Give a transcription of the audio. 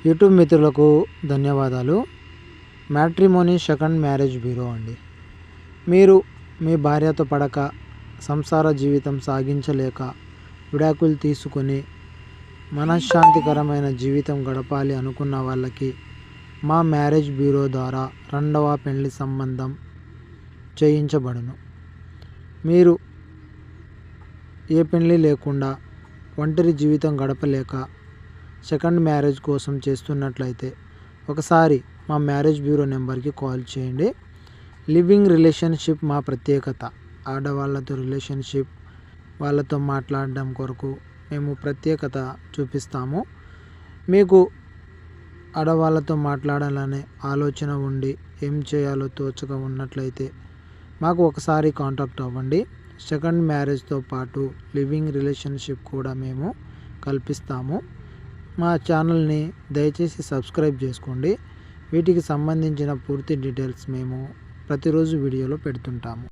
YouTube మిత్రులకు ధన్యవాదాలు. Matrimony second marriage bureau అండి. మీరు మీ భార్యతో పడక సంసార జీవితం సాగించలేక విడాకులు తీసుకొని మనశ్శాంతికరమైన జీవితం గడపాలి అనుకున్న వాళ్ళకి మా మ్యారేజ్ బ్యూరో ద్వారా రెండవ పెళ్లి సంబంధం చేయించబడును. మీరు ఏ పెళ్లి లేకుండా ఒంటరి జీవితం గడపలేక సెకండ్ మ్యారేజ్ కోసం చేస్తున్నట్లయితే ఒకసారి మా మ్యారేజ్ బ్యూరో నెంబర్కి కాల్ చేయండి. లివింగ్ రిలేషన్షిప్ మా ప్రత్యేకత. ఆడవాళ్ళతో రిలేషన్షిప్ వాళ్ళతో మాట్లాడడం కొరకు మేము ప్రత్యేకత చూపిస్తాము. మీకు ఆడవాళ్ళతో మాట్లాడాలనే ఆలోచన ఉండి ఏం చేయాలో తోచక ఉన్నట్లయితే మాకు ఒకసారి కాంటాక్ట్ అవ్వండి. సెకండ్ మ్యారేజ్తో పాటు లివింగ్ రిలేషన్షిప్ కూడా మేము కల్పిస్తాము. మా ఛానల్ని దయచేసి సబ్స్క్రైబ్ చేసుకోండి. వీటికి సంబంధించిన పూర్తి డీటెయిల్స్ మేము ప్రతిరోజు వీడియోలో పెడుతుంటాము.